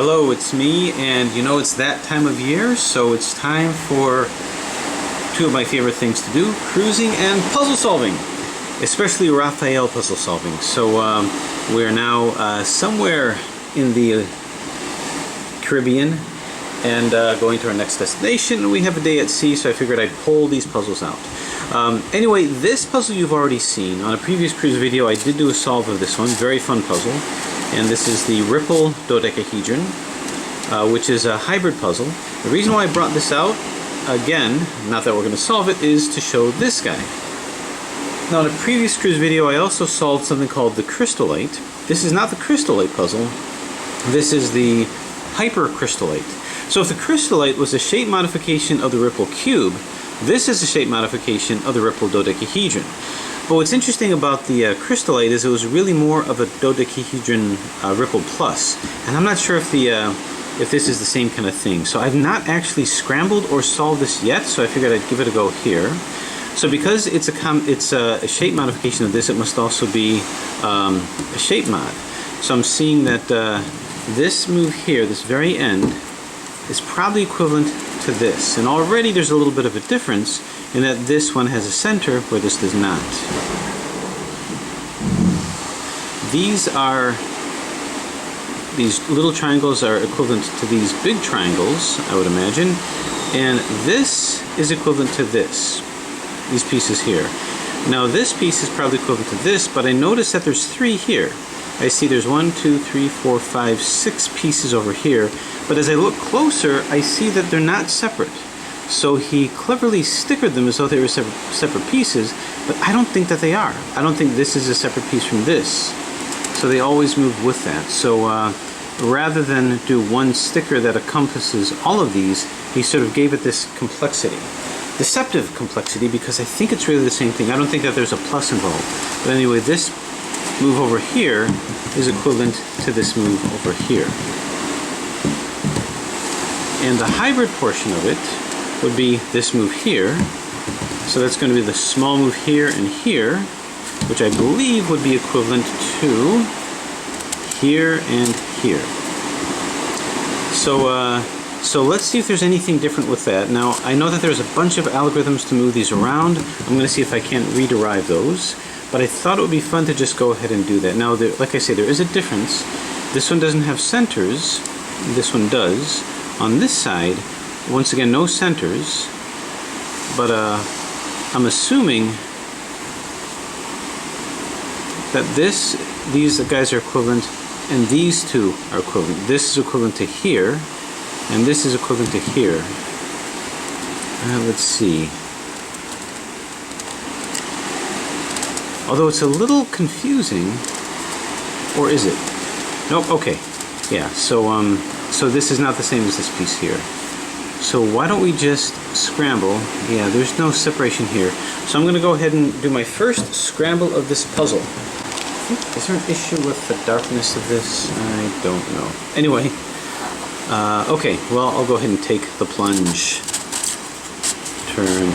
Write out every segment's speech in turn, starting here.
Hello, it's me, and you know it's that time of year, so it's time for two of my favorite things to do, cruising and puzzle solving, especially Raphael puzzle solving. So we are now somewhere in the Caribbean and going to our next destination. We have a day at sea, so I figured I'd pull these puzzles out. Anyway, this puzzle you've already seen. On a previous cruise video I did do a solve of this one, very fun puzzle. And this is the Ripple dodecahedron, which is a hybrid puzzle. The reason why I brought this out, again, not that we're going to solve it, is to show this guy. Now in a previous cruise video I also solved something called the Crystallite. This is not the Crystallite puzzle, this is the Hypercrystallite. So if the Crystallite was a shape modification of the Ripple cube, this is a shape modification of the Ripple dodecahedron. But what's interesting about the Crystallite is it was really more of a dodecahedron Ripple Plus. And I'm not sure if this is the same kind of thing. So I've not actually scrambled or solved this yet, so I figured I'd give it a go here. So because it's a shape modification of this, it must also be a shape mod. So I'm seeing that this move here, this very end, is probably equivalent to this. And already there's a little bit of a difference in that this one has a center where this does not. These little triangles are equivalent to these big triangles, I would imagine, and this is equivalent to this, these pieces here. Now this piece is probably equivalent to this, but I notice that there's three here. I see there's 1, 2, 3, 4, 5, 6 pieces over here, but as I look closer, I see that they're not separate. So he cleverly stickered them as though they were separate pieces, but I don't think that they are. I don't think this is a separate piece from this. So they always move with that. So rather than do one sticker that encompasses all of these, he sort of gave it this complexity. Deceptive complexity, because I think it's really the same thing. I don't think that there's a plus involved. But anyway, this move over here is equivalent to this move over here. And the hybrid portion of it would be this move here. So that's going to be the small move here and here, which I believe would be equivalent to here and here. So let's see if there's anything different with that. Now I know that there's a bunch of algorithms to move these around. I'm going to see if I can't rederive those, but I thought it would be fun to just go ahead and do that. Now like I say, there is a difference. This one doesn't have centers, this one does. On this side, once again, no centers, but I'm assuming that these guys are equivalent, and these two are equivalent. This is equivalent to here, and this is equivalent to here. Let's see. Although it's a little confusing, or is it? Nope. Okay. Yeah. So this is not the same as this piece here. So why don't we just scramble? Yeah, there's no separation here. So I'm going to go ahead and do my first scramble of this puzzle. Is there an issue with the darkness of this? I don't know. Anyway, okay, well, I'll go ahead and take the plunge. Turn.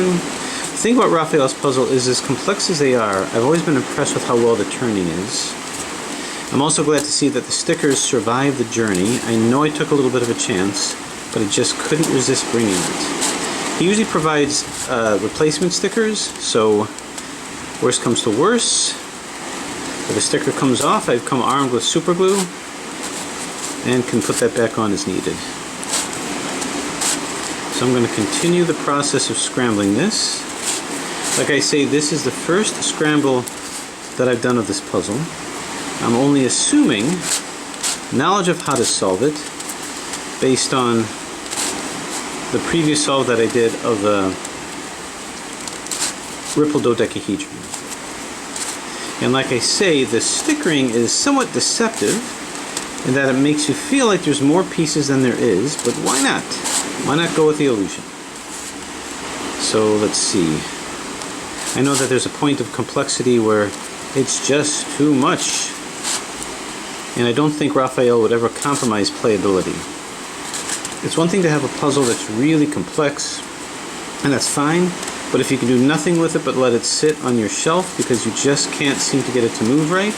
The thing about Raphael's puzzle is, as complex as they are, I've always been impressed with how well the turning is. I'm also glad to see that the stickers survived the journey. I know I took a little bit of a chance, but I just couldn't resist bringing it. He usually provides replacement stickers, so worst comes to worst. If a sticker comes off, I've come armed with super glue and can put that back on as needed. So I'm going to continue the process of scrambling this. Like I say, this is the first scramble that I've done of this puzzle. I'm only assuming knowledge of how to solve it based on the previous solve that I did of the Ripple dodecahedron. And like I say, the stickering is somewhat deceptive in that it makes you feel like there's more pieces than there is, but why not? Why not go with the illusion? So let's see. I know that there's a point of complexity where it's just too much. And I don't think Raphael would ever compromise playability. It's one thing to have a puzzle that's really complex, and that's fine, but if you can do nothing with it but let it sit on your shelf because you just can't seem to get it to move right,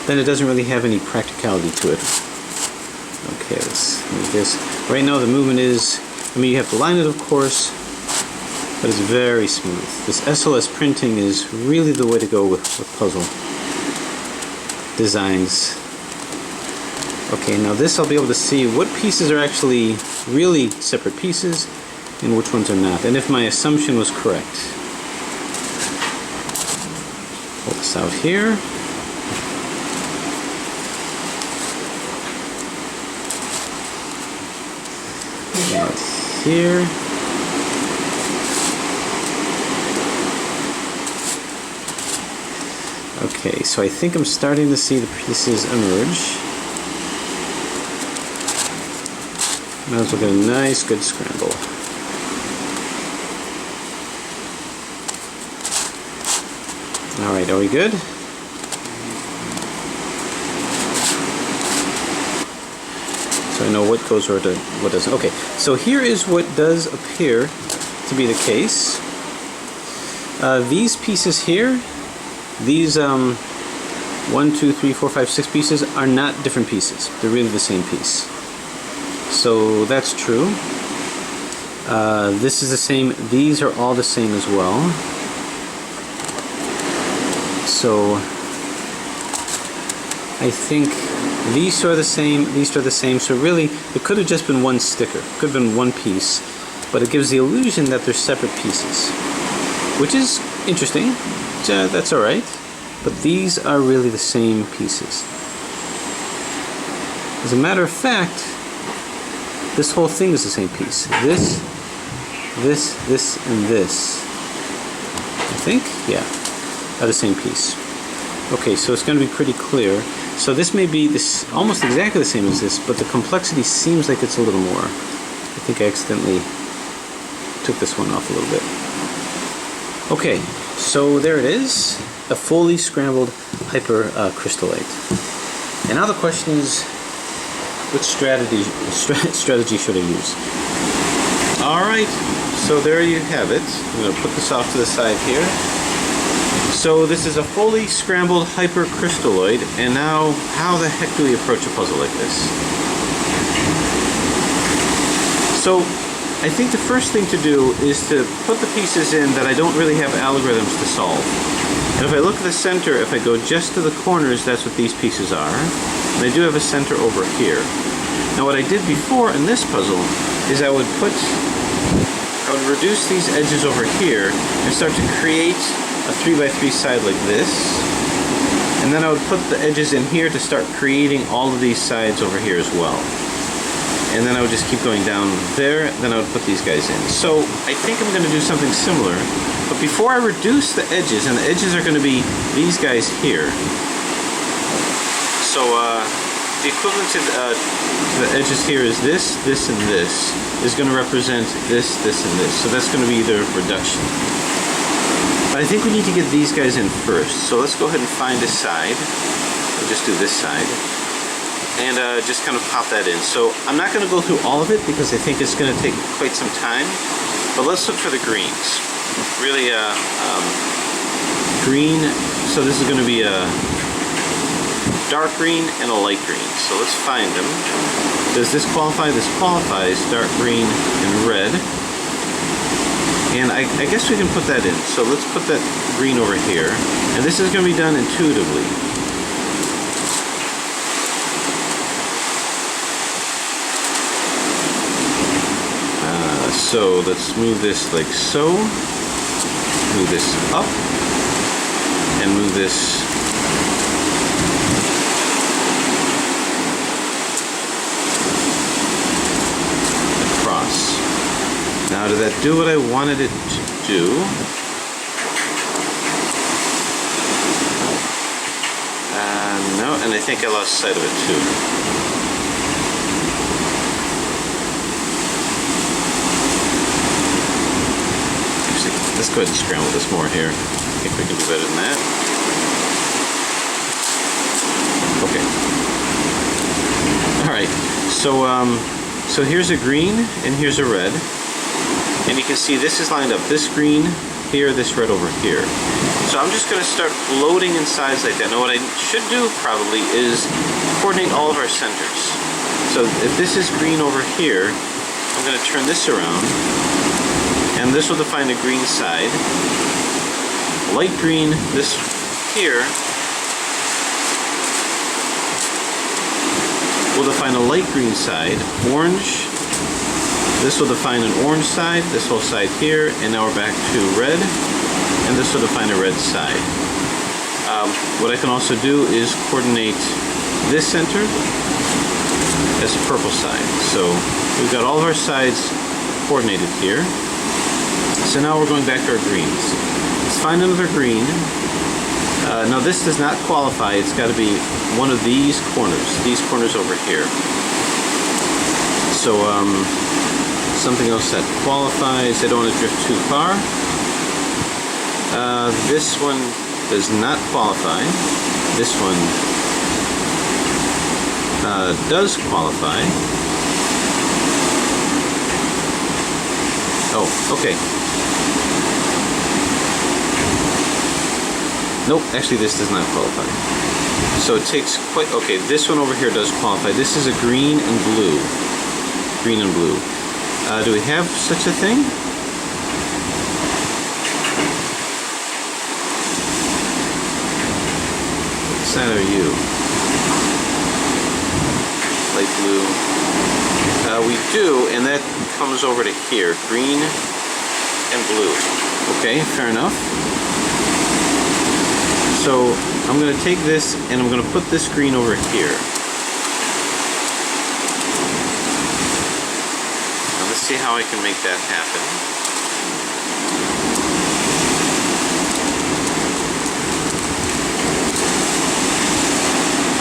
then it doesn't really have any practicality to it. Okay, let's move this. Right now the movement is, I mean, you have to line it, of course, but it's very smooth. This SLS printing is really the way to go with puzzle designs. Okay, now this I'll be able to see what pieces are actually really separate pieces and which ones are not, and if my assumption was correct. Pull this out here. And here. Okay, so I think I'm starting to see the pieces emerge. Might as well get a nice, good scramble. Alright, are we good? So I know what goes or what doesn't. Okay, so here is what does appear to be the case. These pieces here, these 1, 2, 3, 4, 5, 6 pieces are not different pieces. They're really the same piece. So that's true. This is the same. These are all the same as well. So I think these are the same. These are the same. So really, it could have just been one sticker. Could have been one piece, but it gives the illusion that they're separate pieces, which is interesting. That's all right. But these are really the same pieces. As a matter of fact, this whole thing is the same piece. This, and this. I think? Yeah. Are the same piece. Okay, so it's going to be pretty clear. So this may be this almost exactly the same as this, but the complexity seems like it's a little more. I think I accidentally took this one off a little bit. Okay, so there it is. A fully scrambled hypercrystallite. And now the question is, which strategy should I use? Alright, so there you have it. I'm going to put this off to the side here. So this is a fully scrambled hypercrystallite, and now how the heck do we approach a puzzle like this? So I think the first thing to do is to put the pieces in that I don't really have algorithms to solve. And if I look at the center, if I go just to the corners, that's what these pieces are. And I do have a center over here. Now what I did before in this puzzle is I would reduce these edges over here and start to create a 3x3 side like this. And then I would put the edges in here to start creating all of these sides over here as well. And then I would just keep going down there, then I would put these guys in. So I think I'm going to do something similar, but before I reduce the edges, and the edges are going to be these guys here. So the equivalent to the edges here is this, this, and this is going to represent this, this, and this. So that's going to be the reduction. But I think we need to get these guys in first. So let's go ahead and find a side. We'll just do this side. And just kind of pop that in. So I'm not going to go through all of it because I think it's going to take quite some time. But let's look for the greens. Really, green. So this is going to be a dark green and a light green. So let's find them. Does this qualify? This qualifies. Dark green and red. And I guess we can put that in. So let's put that green over here. And this is going to be done intuitively. So let's move this like so. Move this up. And move this across. Now, did that do what I wanted it to do? No, and I think I lost sight of it too. Actually, let's go ahead and scramble this more here. I think we can do better than that. Okay. Alright, so here's a green and here's a red. And you can see this is lined up. This green here, this red over here. So I'm just going to start loading in sides like that. Now what I should do probably is coordinate all of our centers. So if this is green over here, I'm going to turn this around, and this will define the green side. Light green, this here, will define a light green side. Orange, this will define an orange side, this whole side here, and now we're back to red, and this will define a red side. What I can also do is coordinate this center as a purple side. So we've got all of our sides coordinated here. So now we're going back to our greens. Let's find another green. Now this does not qualify. It's got to be one of these corners over here. So something else that qualifies. I don't want to drift too far. This one does not qualify. This one does qualify. Oh, okay. Nope, actually this does not qualify. So it takes quite, okay, this one over here does qualify. This is a green and blue. Green and blue. Do we have such a thing? What side are you? Light blue. We do, and that comes over to here. Green and blue. Okay, fair enough. So I'm going to take this and I'm going to put this green over here. Now let's see how I can make that happen.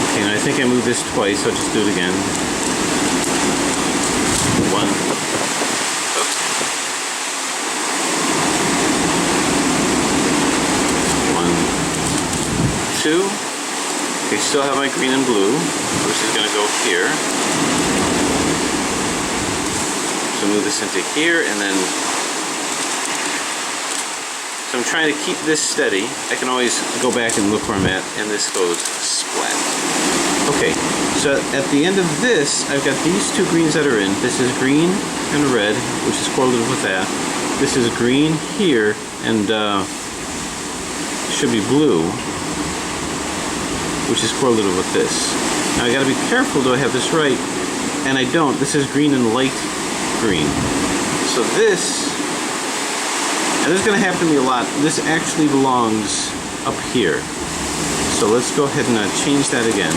Okay, and I think I moved this twice, so I'll just do it again. One. Two. Okay, still have my green and blue, which is going to go here. So move this into here, and then... So I'm trying to keep this steady. I can always go back and look where I'm at, and this goes splat. Okay, so at the end of this, I've got these two greens that are in. This is green and red, which is correlated with that. This is green here, and should be blue, which is correlated with this. Now I gotta be careful, do I have this right? And I don't. This is green and light green. So this, and this is gonna happen to me a lot, this actually belongs up here. So let's go ahead and change that again.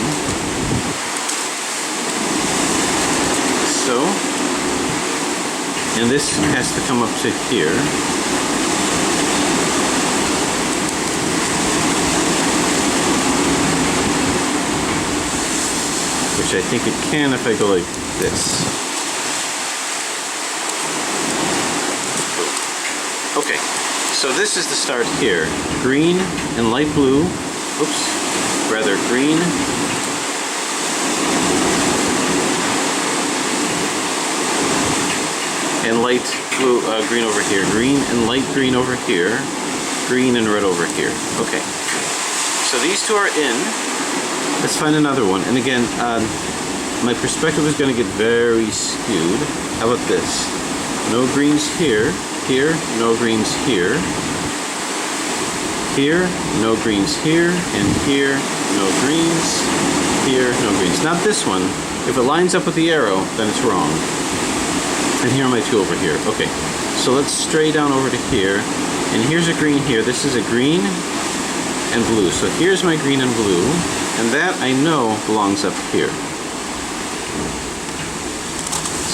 So, and this has to come up to here. Which I think it can if I go like this. Okay, so this is the start here. Green and light blue. Oops, rather green. And light blue, green over here. Green and light green over here. Green and red over here. Okay, so these two are in. Let's find another one. And again, my perspective is going to get very skewed. How about this? No greens here. Here, no greens here. Here, no greens here. And here, no greens. Here, no greens. Not this one. If it lines up with the arrow, then it's wrong. And here are my two over here. Okay, so let's stray down over to here. And here's a green here. This is a green and blue. So here's my green and blue. And that I know belongs up here.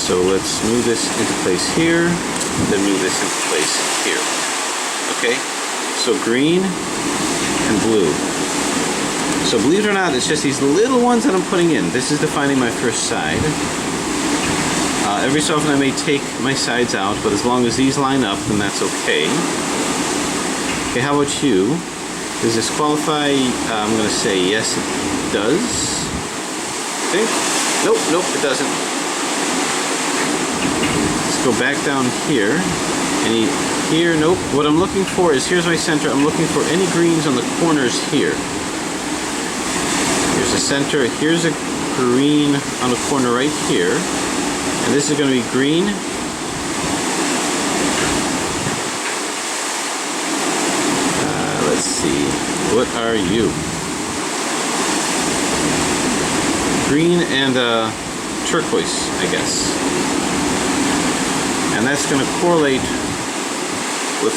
So let's move this into place here, then move this into place here. Okay, so green and blue. So believe it or not, it's just these little ones that I'm putting in. This is defining my first side. Every so often I may take my sides out, but as long as these line up, then that's okay. Okay, how about you? Does this qualify? I'm going to say yes, it does. I think. Nope, nope, it doesn't. Let's go back down here. Any here? Nope. What I'm looking for is, here's my center. I'm looking for any greens on the corners here. Here's the center. Here's a green on the corner right here. And this is going to be green. Let's see. What are you? Green and turquoise, I guess. And that's going to correlate with...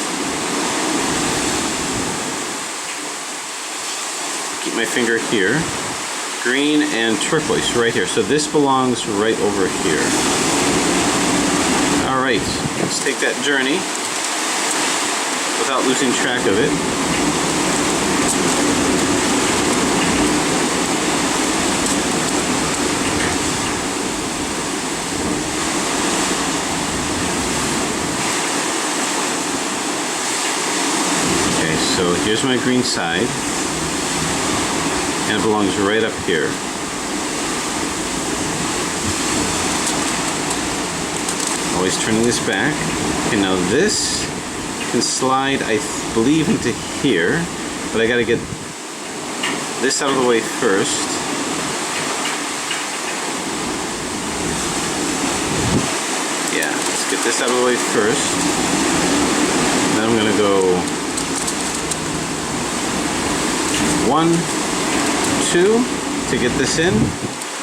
Keep my finger here. Green and turquoise right here. So this belongs right over here. Alright, let's take that journey without losing track of it. Okay, so here's my green side. And it belongs right up here. Always turning this back. Okay, now this can slide, I believe, into here, but I gotta get this out of the way first. Yeah, let's get this out of the way first. Then I'm gonna go 1, 2 to get this in.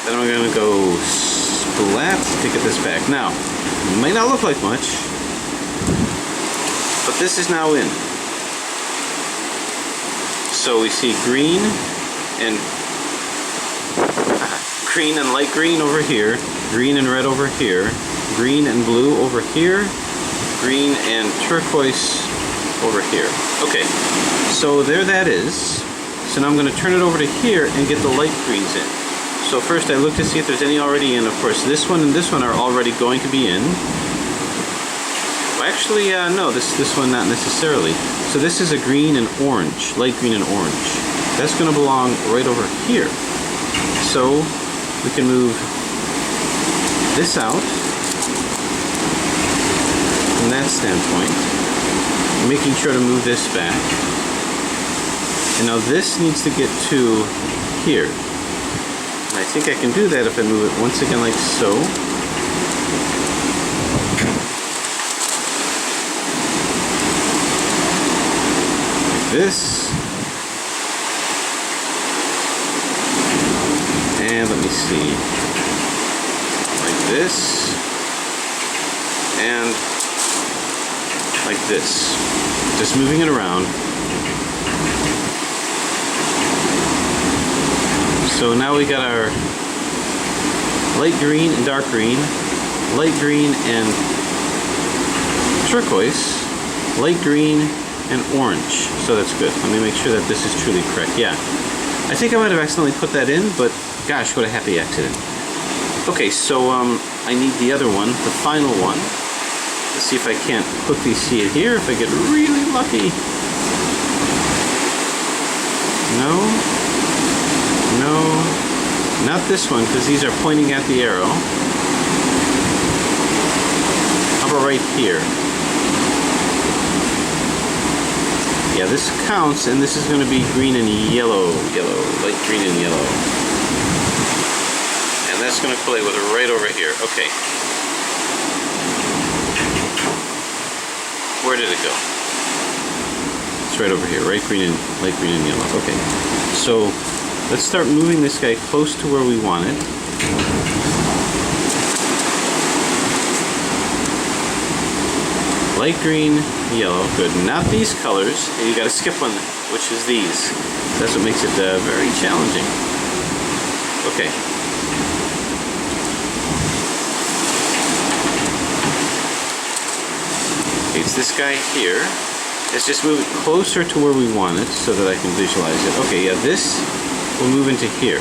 Then I'm gonna go splat to get this back. Now, it might not look like much, but this is now in. So we see green and light green over here, green and red over here, green and blue over here, green and turquoise over here. Okay, so there that is. So now I'm going to turn it over to here and get the light greens in. So first I look to see if there's any already in. Of course, this one and this one are already going to be in. Well, actually, no, this one not necessarily. So this is a green and orange, light green and orange. That's going to belong right over here. So we can move this out from that standpoint, making sure to move this back. And now this needs to get to here. And I think I can do that if I move it once again like so. Like this. And let me see. Like this. And like this. Just moving it around. So now we got our light green and dark green, light green and turquoise, light green and orange. So that's good. Let me make sure that this is truly correct. Yeah, I think I might have accidentally put that in, but gosh, what a happy accident. Okay, so I need the other one, the final one. Let's see if I can't quickly see it here, if I get really lucky. No. No, not this one, because these are pointing at the arrow. How about right here? Yeah, this counts, and this is going to be green and yellow, light green and yellow. And that's going to collate with it right over here. Okay. Where did it go? It's right over here, light green and yellow. Okay, so let's start moving this guy close to where we want it. Light green, yellow, good. Not these colors. You gotta skip one, which is these. That's what makes it very challenging. Okay. It's this guy here. Let's just move it closer to where we want it so that I can visualize it. Okay, yeah, this will move into here.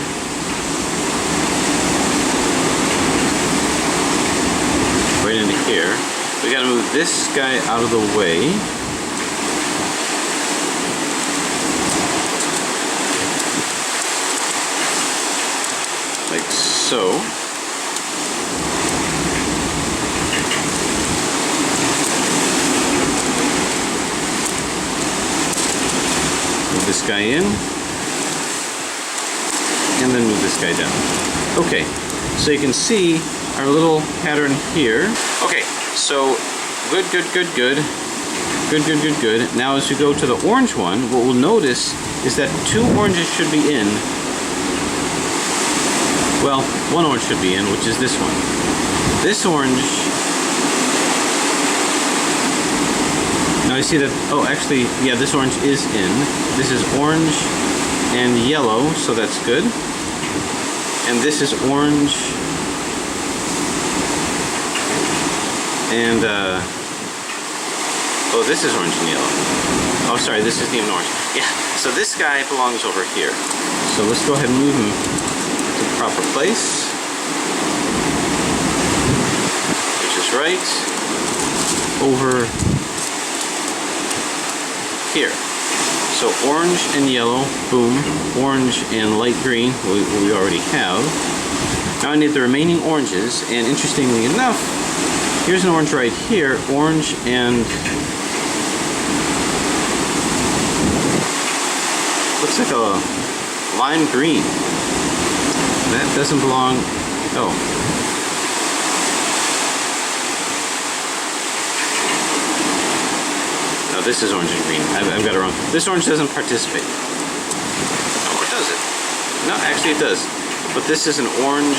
Right into here. We gotta move this guy out of the way. Like so. Move this guy in. and then move this guy down. Okay, so you can see our little pattern here. Okay, so good, good, good, good. Good, good, good, good. Now as we go to the orange one, what we'll notice is that 2 oranges should be in. Well, 1 orange should be in, which is this one. This orange... Now you see that, oh actually, yeah, this orange is in. This is orange and yellow, so that's good. And this is orange and, oh, this is orange and yellow. Oh, sorry, this isn't even orange. Yeah, so this guy belongs over here. So let's go ahead and move him to the proper place, which is right over here. So orange and yellow, boom. Orange and light green, we already have. Now I need the remaining oranges, and interestingly enough, here's an orange right here, orange and... looks like a lime green. That doesn't belong... oh. No, this is orange and green. I've got it wrong. This orange doesn't participate. Or does it? No, actually it does. But this is an orange...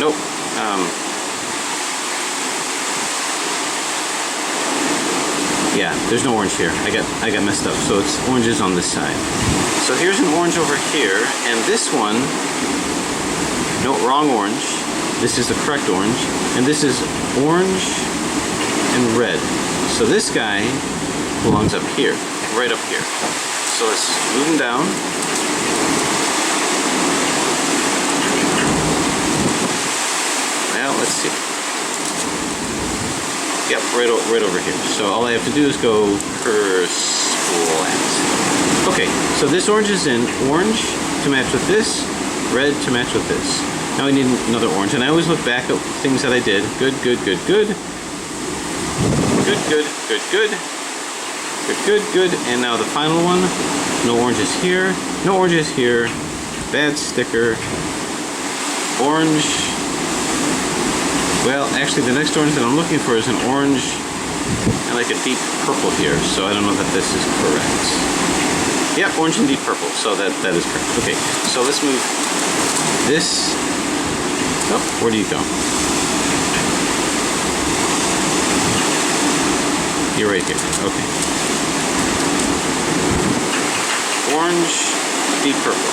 nope. Yeah, there's no orange here. I got messed up. So it's oranges on this side. So here's an orange over here, and this one, no, wrong orange. This is the correct orange, and this is orange and red. So this guy belongs up here, right up here. So let's move him down. Well, let's see. Yep, right over here. So all I have to do is go Hypercrystallite. Okay, so this orange is in. Orange to match with this, red to match with this. Now I need another orange, and I always look back at things that I did. Good, good, good, good. Good, good, good, good. Good, good, good. And now the final one. No oranges here. No oranges here. Bad sticker. Orange. Well, actually the next orange that I'm looking for is an orange and like a deep purple here, so I don't know that this is correct. Yep, orange and deep purple, so that is correct. Okay, so let's move this. Oh, where do you go? You're right here, okay. Orange, deep purple.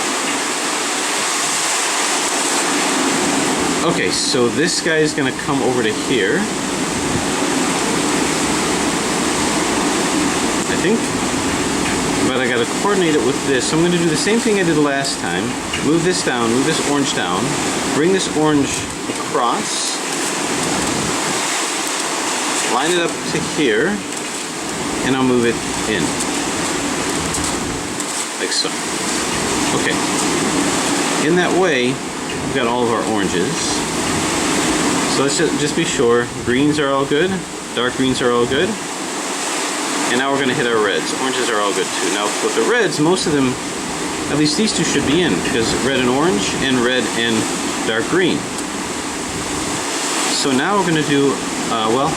Okay, so this guy is going to come over to here. I think. But I got to coordinate it with this. So I'm going to do the same thing I did last time. Move this down, move this orange down. Bring this orange across. Line it up to here. And I'll move it in. Like so. Okay. In that way, we've got all of our oranges. So let's just be sure. Greens are all good. Dark greens are all good. And now we're going to hit our reds. Oranges are all good too. Now with the reds, most of them, at least these two should be in, because red and orange and red and dark green. So now we're going to do, well,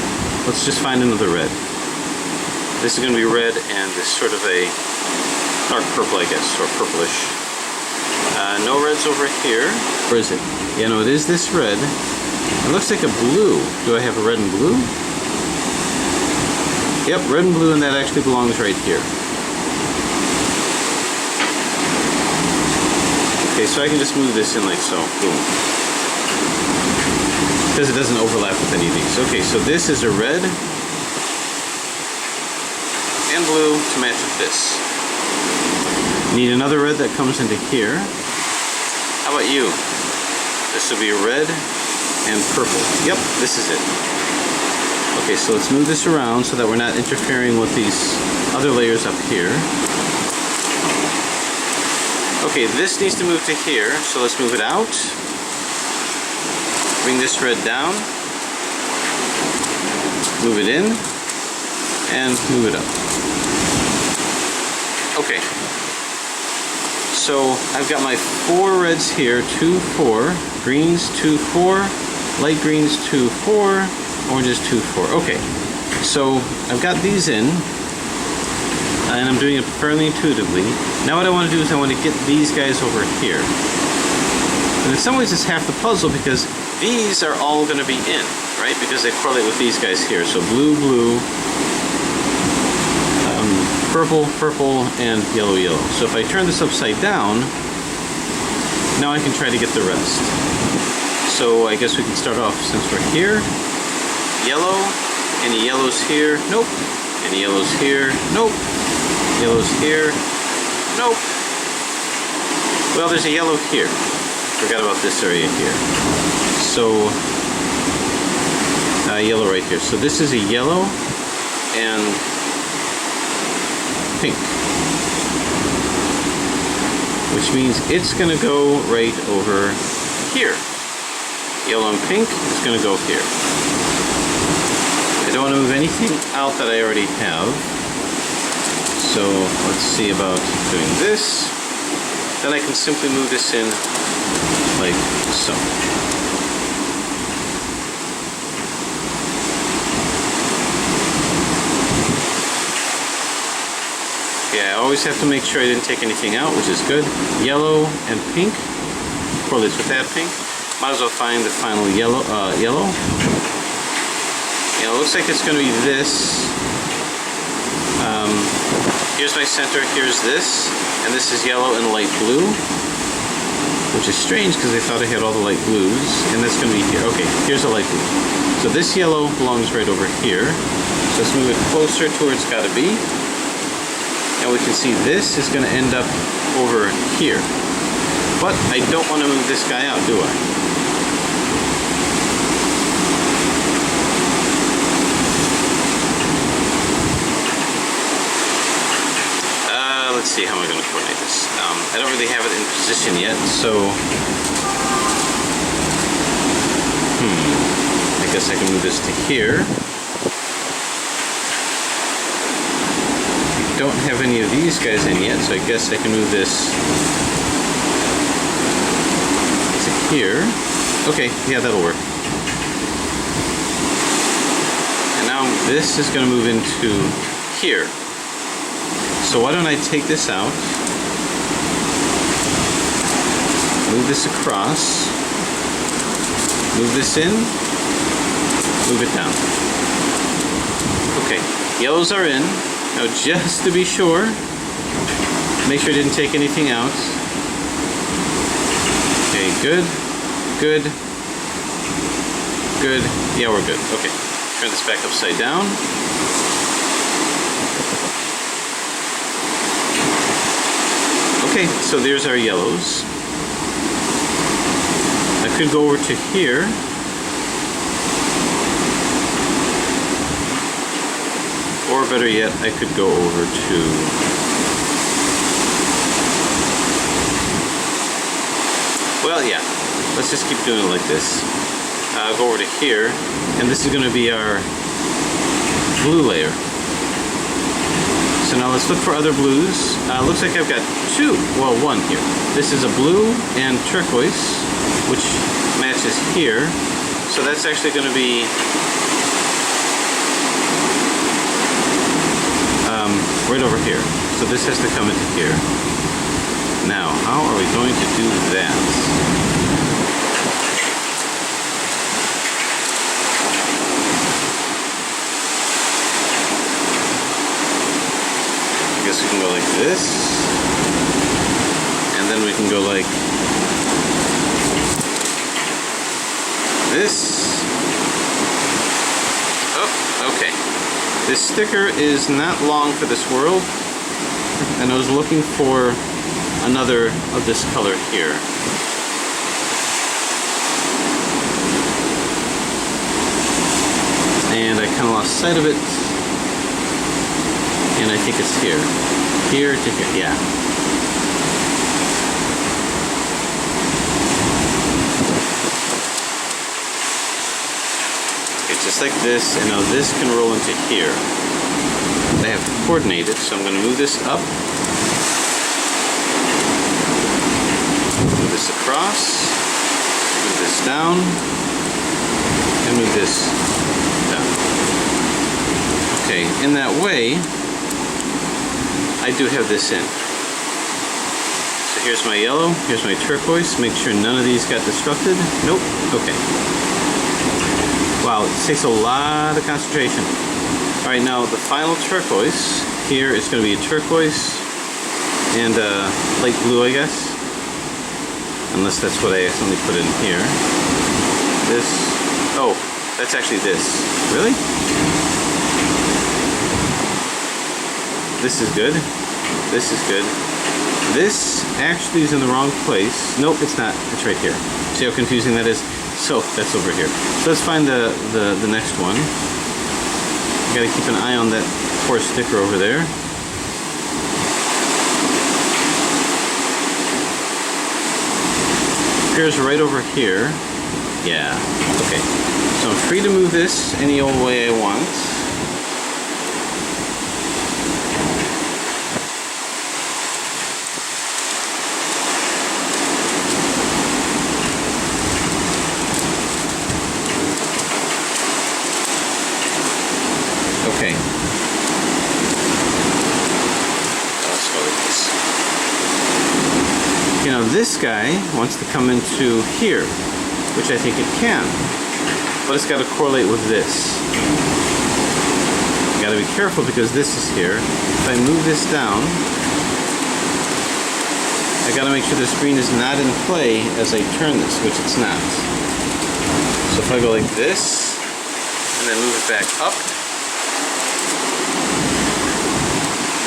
let's just find another red. This is going to be red and this sort of a dark purple, I guess, or purplish. No reds over here. Where is it? Yeah, no, it is this red. It looks like a blue. Do I have a red and blue? Yep, red and blue, and that actually belongs right here. Okay, so I can just move this in like so. Boom. Because it doesn't overlap with any of these. Okay, so this is a red and blue to match with this. Need another red that comes into here. How about you? This will be red and purple. Yep, this is it. Okay, so let's move this around so that we're not interfering with these other layers up here. Okay, this needs to move to here, so let's move it out. Bring this red down. Move it in. And move it up. Okay. So I've got my 4 reds here, 2, 4, greens 2, 4, light greens 2, 4, oranges 2, 4. Okay, so I've got these in, and I'm doing it fairly intuitively. Now what I want to do is I want to get these guys over here. And in some ways it's half the puzzle because these are all going to be in, right? Because they correlate with these guys here. So blue, blue, purple, purple, and yellow, yellow. So if I turn this upside down, now I can try to get the rest. So I guess we can start off, since we're here, yellow, any yellows here? Nope. Any yellows here? Nope. Yellows here? Nope. Well, there's a yellow here. Forgot about this area here. So, yellow right here. So this is a yellow and pink, which means it's going to go right over here. Yellow and pink is going to go here. I don't want to move anything out that I already have. So let's see about doing this. Then I can simply move this in like so. Yeah, I always have to make sure I didn't take anything out, which is good. Yellow and pink correlates with that pink. Might as well find the final yellow. Yellow. Yeah, it looks like it's going to be this. Here's my center. Here's this, and this is yellow and light blue, which is strange because I thought I had all the light blues, and that's going to be here. Okay, here's a light blue. So this yellow belongs right over here. So let's move it closer to where it's got to be. And we can see this is going to end up over here. But I don't want to move this guy out, do I? Let's see, how am I going to coordinate this? I don't really have it in position yet, so... I guess I can move this to here. Don't have any of these guys in yet, so I guess I can move this to here. Okay, yeah, that'll work. And now this is going to move into here. So why don't I take this out, move this across, move this in, move it down. Okay, yellows are in. Now just to be sure, make sure I didn't take anything out. Okay, good, good, good. Yeah, we're good. Okay, turn this back upside down. Okay, so there's our yellows. I could go over to here. Or better yet, I could go over to... Well, yeah. Let's just keep doing it like this. I'll go over to here, and this is going to be our blue layer. So now let's look for other blues. Looks like I've got two, well, one here. This is a blue and turquoise, which matches here. So that's actually going to be right over here. So this has to come into here. Now, how are we going to do that? I guess we can go like this, and then we can go like this. Oh, okay. This sticker is not long for this world, and I was looking for another of this color here. And I kind of lost sight of it. And I think it's here. Here to here, yeah. Okay, just like this, and now this can roll into here. I have to coordinate it, so I'm going to move this up. this across, move this down, and move this down. Okay, in that way, I do have this in. So here's my yellow, here's my turquoise. Make sure none of these got destructed. Nope, okay. Wow, it takes a lot of concentration. Alright, now the final turquoise here is going to be a turquoise and light blue, I guess. Unless that's what I accidentally put in here. This. Oh, that's actually this. Really? This is good. This is good. This actually is in the wrong place. Nope, it's not. It's right here. See how confusing that is? So, that's over here. So let's find the next one. You gotta keep an eye on that poor sticker over there. Appears right over here. Yeah, okay. So I'm free to move this any old way I want. Okay. Let's go with this. You know, this guy wants to come into here, which I think it can, but it's got to correlate with this. You got to be careful because this is here. If I move this down, I got to make sure the screen is not in play as I turn this, which it's not. So if I go like this, and then move it back up,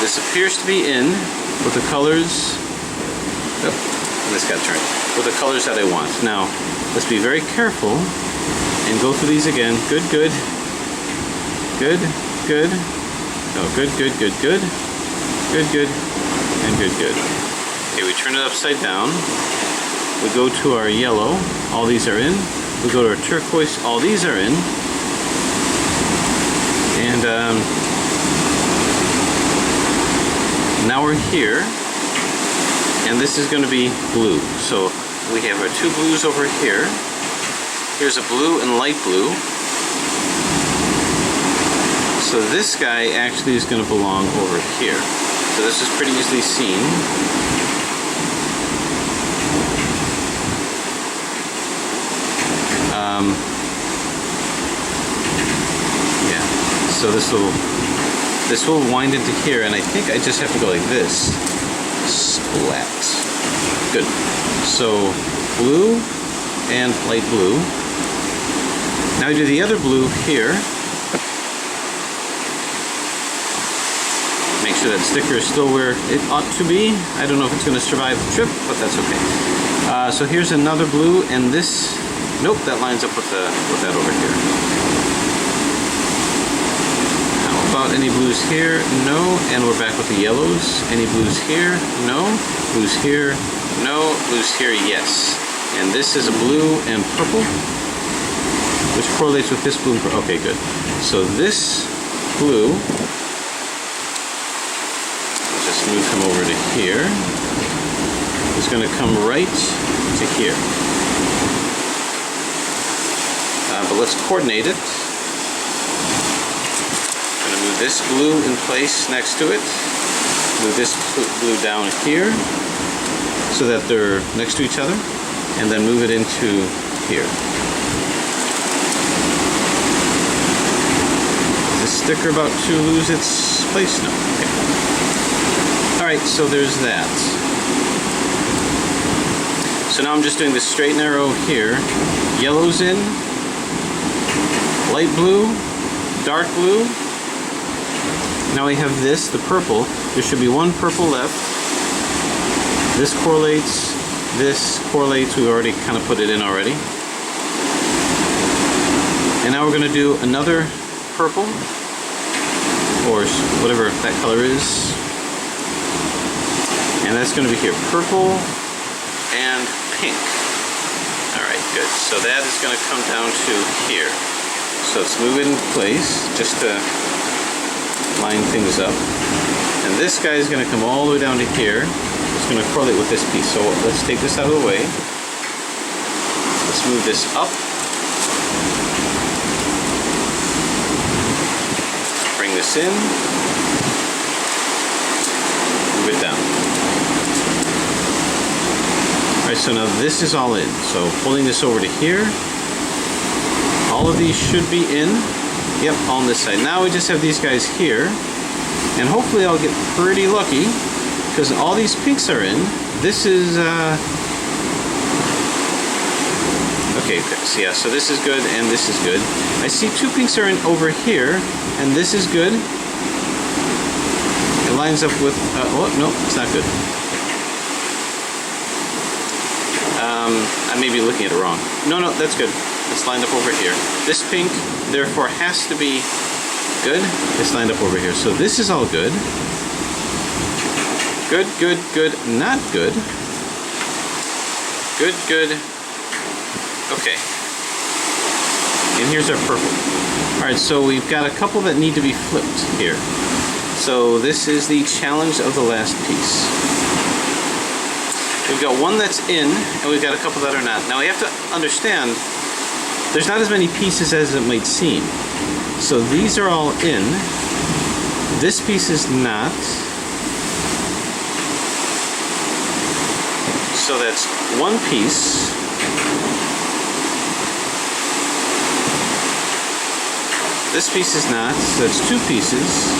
this appears to be in with the colors. Oh, this got turned. With the colors that I want. Now, let's be very careful and go through these again. Good, good. Good, good. No, good, good, good, good. Good, good. And good, good. Okay, we turn it upside down. We go to our yellow. All these are in. We go to our turquoise. All these are in. And now we're here. And this is going to be blue. So we have our two blues over here. Here's a blue and light blue. So this guy actually is going to belong over here. So this is pretty easily seen. Yeah. So this will wind into here, and I think I just have to go like this. Splat. Good. So blue and light blue. Now we do the other blue here. Make sure that sticker is still where it ought to be. I don't know if it's going to survive the trip, but that's okay. So here's another blue, and this. Nope, that lines up with that over here. About any blues here? No. And we're back with the yellows. Any blues here? No. Blues here? No. Blues here? Yes. And this is a blue and purple, which correlates with this blue and purple. Okay, good. So this blue, just move him over to here, is going to come right to here. But let's coordinate it. Move this blue in place next to it. Move this blue down here so that they're next to each other, and then move it into here. Is this sticker about to lose its place? No. Okay. Alright, so there's that. So now I'm just doing this straight and arrow here. Yellow's in, light blue, dark blue. Now we have this, the purple. There should be one purple left. This correlates. We already kind of put it in already. And now we're going to do another purple, or whatever that color is. And that's going to be here, purple and pink. Alright, good. So that is going to come down to here. So let's move it in place, just to line things up. And this guy is going to come all the way down to here. it's going to correlate with this piece. So let's take this out of the way. Let's move this up. Bring this in. Move it down. Alright, so now this is all in. So pulling this over to here. All of these should be in. Yep, on this side. Now we just have these guys here. And hopefully I'll get pretty lucky because all these pinks are in. This is, okay, so yeah, so this is good and this is good. I see two pinks are in over here and this is good. It lines up with, oh, no, it's not good. I may be looking at it wrong. No, that's good. It's lined up over here. This pink, therefore, has to be good. It's lined up over here. So this is all good. Good, good, good, not good. Good, good. Okay. And here's our purple. Alright, so we've got a couple that need to be flipped here. So this is the challenge of the last piece. We've got one that's in, and we've got a couple that are not. Now we have to understand, there's not as many pieces as it might seem. So these are all in. This piece is not. So that's one piece. This piece is not, so that's two pieces.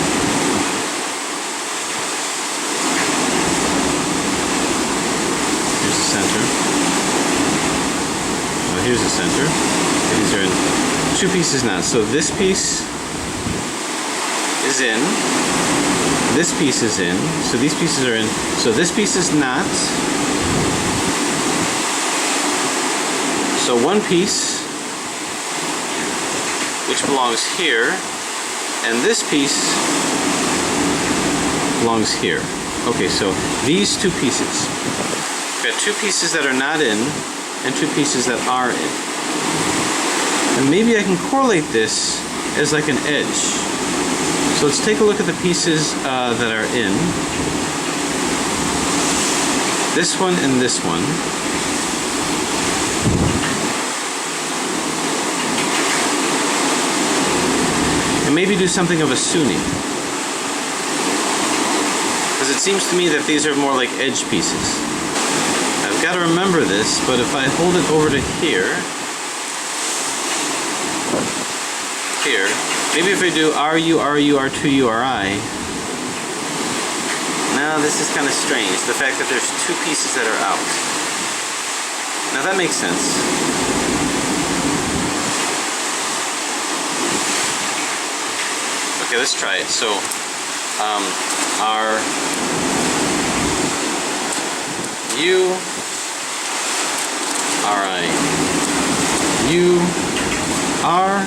Here's the center. Oh, here's the center. And these are in. Two pieces not. So this piece is in. This piece is in. So these pieces are in. So this piece is not. So one piece, which belongs here, and this piece belongs here. Okay, so these two pieces. We've got two pieces that are not in, and two pieces that are in. And maybe I can correlate this as like an edge. So let's take a look at the pieces that are in. This one and this one. And maybe do something of a Sunni. Because it seems to me that these are more like edge pieces. I've got to remember this, but if I hold it over to here, maybe if I do RU, RU, R2, URI, now this is kind of strange, the fact that there's two pieces that are out. Now that makes sense. Okay, let's try it. So, R, U, RI, U, R,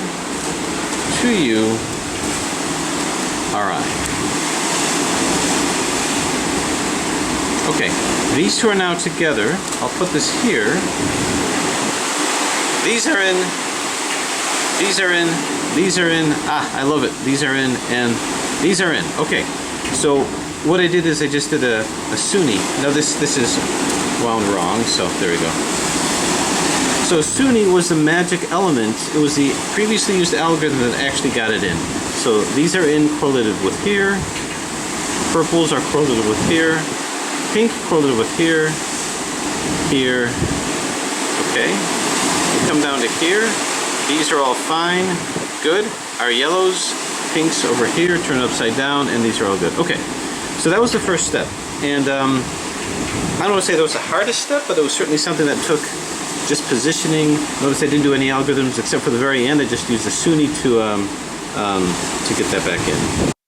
2U, RI. Okay, these two are now together. I'll put this here. These are in, these are in, these are in. Ah, I love it. These are in, and these are in. Okay, so what I did is I just did a Sunni. Now this is wound wrong, so there we go. So Sunni was the magic element. It was the previously used algorithm that actually got it in. So these are in correlated with here. Purples are correlated with here. Pink correlated with here. Here. Okay. We come down to here. These are all fine. Good. Our yellows, pinks over here, turn upside down, and these are all good. Okay. So that was the first step. And I don't want to say that was the hardest step, but it was certainly something that took just positioning. Notice I didn't do any algorithms except for the very end. I just used the Sunni to get that back in.